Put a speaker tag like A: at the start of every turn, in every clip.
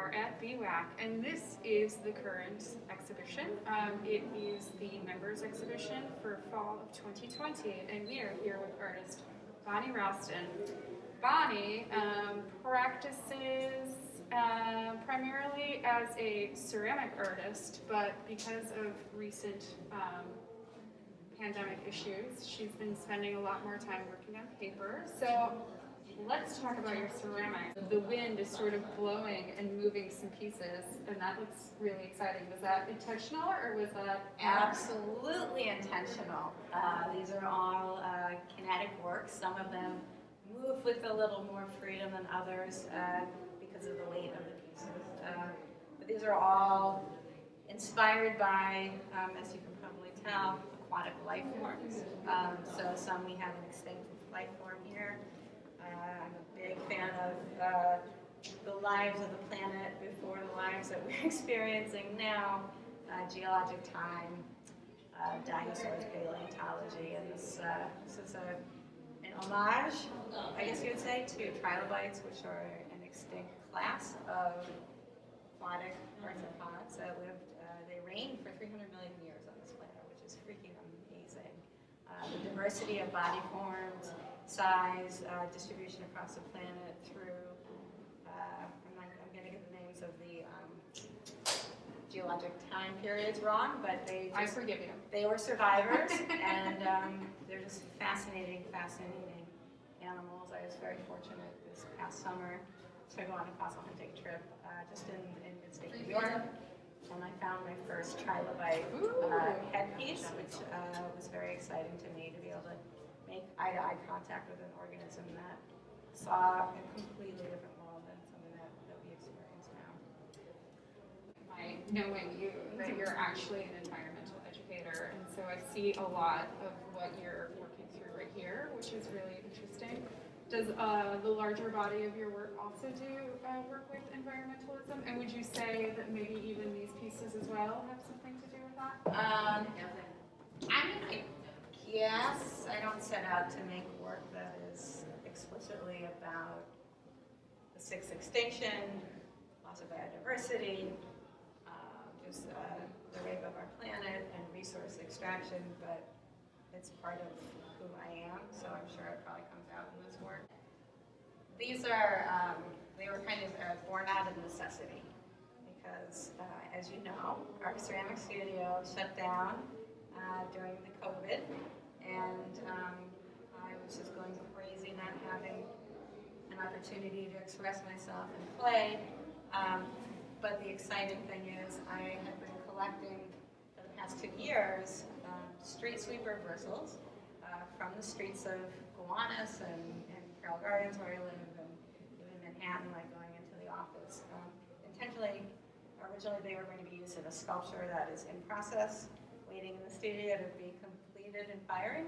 A: are at BWAC, and this is the current exhibition. It is the members exhibition for fall of 2020, and we are here with artist Bonnie Ralston. Bonnie practices primarily as a ceramic artist, but because of recent pandemic issues, she's been spending a lot more time working on paper. So let's talk about your ceramics. The wind is sort of blowing and moving some pieces, and that looks really exciting. Was that intentional, or was that
B: absolutely intentional? These are all kinetic works. Some of them move with a little more freedom than others because of the weight of the pieces. But these are all inspired by, as you can probably tell, aquatic life forms. So some we have an extinct life form here. I'm a big fan of the lives of the planet before the lives that we're experiencing now, geologic time, dinosaurs, paleontology, and this is an homage, I guess you would say, to trilobites, which are an extinct class of aquatic arthropods that lived, they reigned for 300 million years on this planet, which is freaking amazing. The diversity of body forms, size, distribution across the planet through, I'm going to get the names of the geologic time periods wrong, but
A: I forgive you.
B: They were survivors, and they're just fascinating animals. I was very fortunate this past summer to go on a fossil hunting trip just in mid-state New York, and I found my first trilobite headpiece, which was very exciting to me to be able to make eye-to-eye contact with an organism that saw a completely different world than something that we experience now.
A: By knowing you, that you're actually an environmental educator, and so I see a lot of what you're working through right here, which is really interesting. Does the larger body of your work also do work with environmentalism? And would you say that maybe even these pieces as well have something to do with that?
B: Yes, I don't set out to make work that is explicitly about the sixth extinction, loss of biodiversity, just the rape of our planet and resource extraction, but it's part of who I am, so I'm sure it probably comes out in this work. These are, they were kind of born out of necessity because, as you know, our ceramic studio shut down during the COVID, and I was just going crazy not having an opportunity to express myself and play. But the exciting thing is I have been collecting for the past 2 years street sweeper bristles from the streets of Gowanus and Carroll Gardens, where I live, and even Manhattan, like going into the office. Originally they were going to be used in a sculpture that is in process, waiting in the studio to be completed and firing.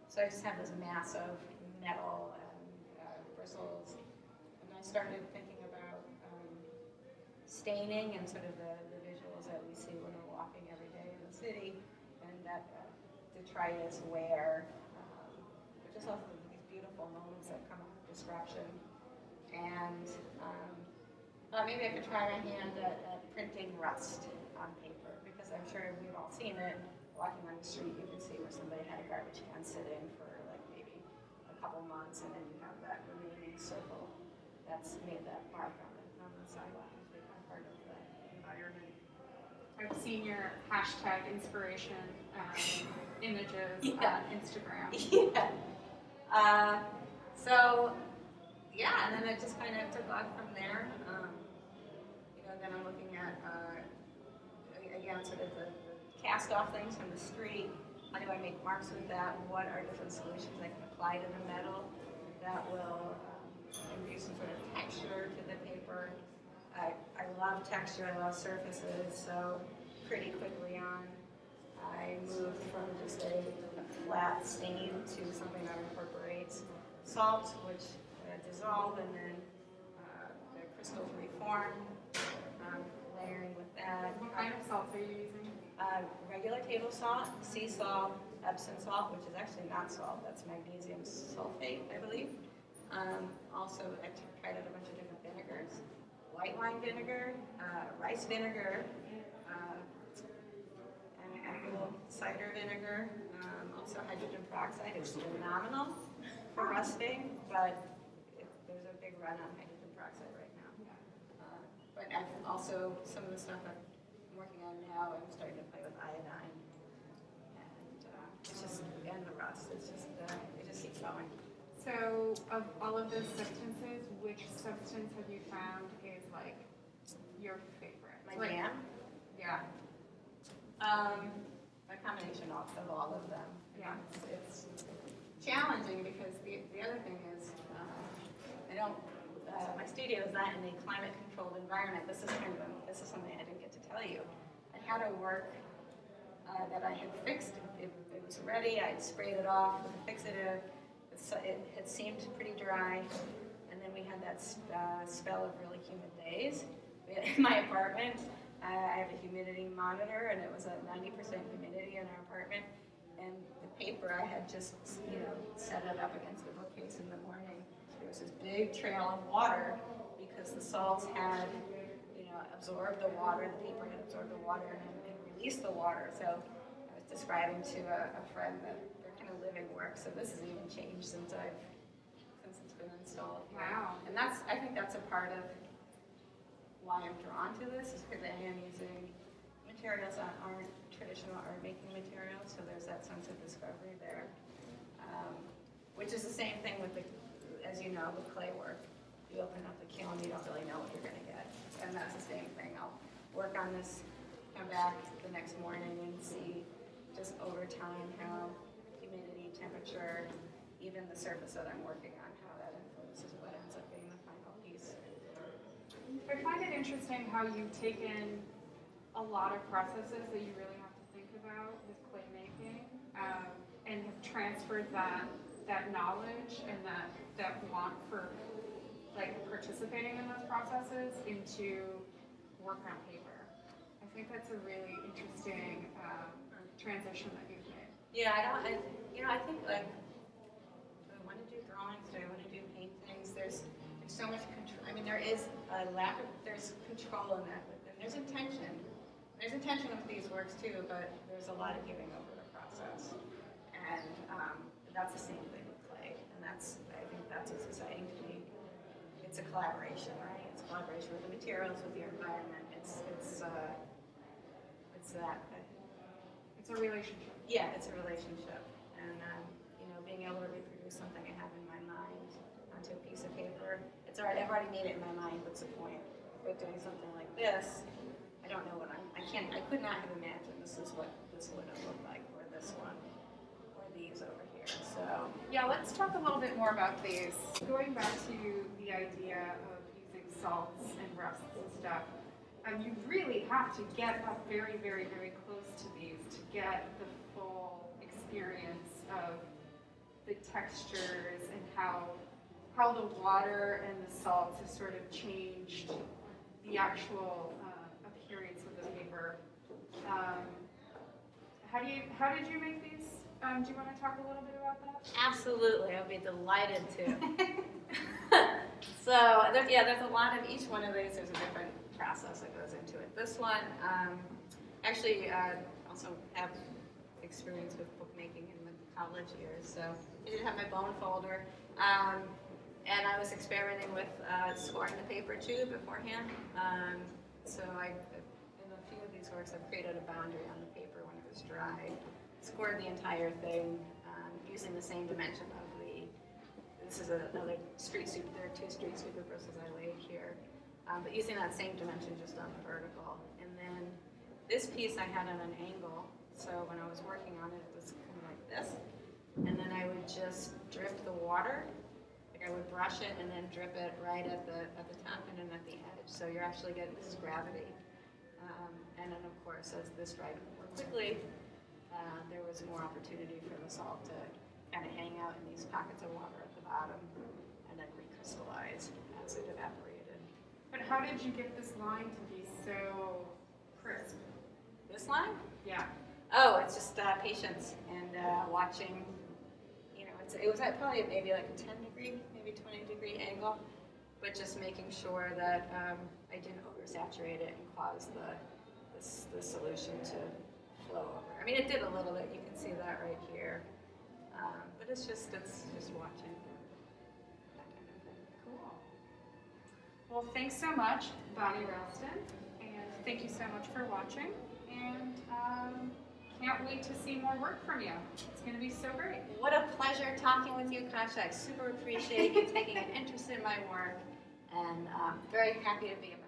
B: So I just have this mass of metal and bristles, and I started thinking about staining and sort of the visuals that we see when we're walking every day in the city, and that detritus wear, but just also these beautiful moments that come up with disruption. And thought maybe I could try my hand at printing rust on paper, because I'm sure we've all seen it. Walking on the street, you can see where somebody had a garbage can sitting for like maybe a couple months, and then you have that remaining circle that's made that mark on the sidewalk. It's become part of the environment.
A: I've seen your hashtag inspiration images on Instagram.
B: Yeah. So, yeah, and then it just kind of took off from there. Then I'm looking at, again, sort of the cast-off things from the street. How do I make marks with that? What are different solutions I can apply to the metal that will infuse some sort of texture to the paper? I love texture, I love surfaces, so pretty quickly on, I moved from just a flat stain to something that incorporates salt, which dissolve, and then the crystals reform, layering with that.
A: What kind of salts are you using?
B: Regular table salt, sea salt, Epsom salt, which is actually not salt, that's magnesium sulfate, I believe. Also, I tried out a bunch of different vinegars. white wine vinegar, rice vinegar, and apple cider vinegar, also hydrogen peroxide. It's phenomenal for rusting, but there's a big run on hydrogen peroxide right now. But I've also, some of the stuff I'm working on now, I'm starting to play with iodine. And it's just, and the rust, it's just, it just keeps going.
A: So, of all of those substances, which substance have you found is like your favorite?
B: My jam?
A: Yeah.
B: A combination of all of them.
A: Yeah.
B: It's challenging because the other thing is, I don't, my studio is not in a climate-controlled environment. This is something I didn't get to tell you. I had a work that I had fixed. It was ready. I had sprayed it off with a fixative. It had seemed pretty dry, and then we had that spell of really humid days. In my apartment, I have a humidity monitor, and it was at 90% humidity in our apartment. And the paper, I had just, set it up against the bookcase in the morning. There was this big trail of water because the salts had, absorbed the water. The paper had absorbed the water and released the water. So I was describing to a friend that their kind of living work. So this has even changed since it's been installed.
A: Wow.
B: And I think that's a part of why I'm drawn to this, is because I am using materials that aren't traditional art making materials, so there's that sense of discovery there. Which is the same thing with as you know, with clay work. You open up the kiln, you don't really know what you're going to get. And that's the same thing. I'll work on this, come back the next morning and see just over time how humidity, temperature, even the surface that I'm working on, how that influences what ends up being the final piece.
A: I find it interesting how you've taken a lot of processes that you really have to think about with clay making, and have transferred that knowledge and that want for like participating in those processes into work on paper. I think that's a really interesting transition that you've made.
B: Yeah, I think like, do I want to do drawings? Do I want to do paintings? There's so much control. I mean, there is a lack of, there's control in that, and there's intention. There's intention with these works too, but there's a lot of giving over the process. And that's the same thing with clay. And I think that's what's exciting to me. It's a collaboration, right? It's a collaboration with the materials, with the environment. It's that.
A: It's a relationship.
B: Yeah, it's a relationship. And, being able to reproduce something I have in my mind onto a piece of paper. It's already, I've already made it in my mind. What's the point? But doing something like this, I don't know I could not have imagined this is what this would have looked like, or this one, or these over here. So
A: yeah, let's talk a little bit more about these. Going back to the idea of using salts and rusts and stuff, you really have to get up very, very, very close to these to get the full experience of the textures and how the water and the salts have sort of changed the actual appearance of the paper. How did you make these? Do you want to talk a little bit about that?
B: absolutely, I'll be delighted to. So there's a lot of each one of these. There's a different process that goes into it. This one, also have experience with bookmaking in the college years. So I did have my bone folder. And I was experimenting with scoring the paper too beforehand. So in a few of these works, I've created a boundary on the paper when it was dry, scored the entire thing using the same dimension of this is another street sweeper. There are two street sweeper bristles I laid here. But using that same dimension just on the vertical. And then this piece I had on an angle. So when I was working on it, it was kind of like this. And then I would just drip the water. I would brush it and then drip it right at the top and then at the edge. So you're actually getting, this is gravity. And then of course, as this dried more quickly, there was more opportunity for the salt to kind of hang out in these pockets of water at the bottom and then recrystallize as it evaporated.
A: But how did you get this line to be so crisp?
B: This line?
A: Yeah.
B: Oh, it's just patience and watching. It was at probably maybe like a 10 degree, maybe 20 degree angle, but just making sure that I didn't oversaturate it and cause the solution to flow over. I mean, it did a little bit. You can see that right here. But it's just watching. That kind of thing.
A: Cool. Well, thanks so much, Bonnie Ralston, and thank you so much for watching. And can't wait to see more work from you. It's going to be so great.
B: What a pleasure talking with you, Kasia. I super appreciate you taking an interest in my work, and very happy to be a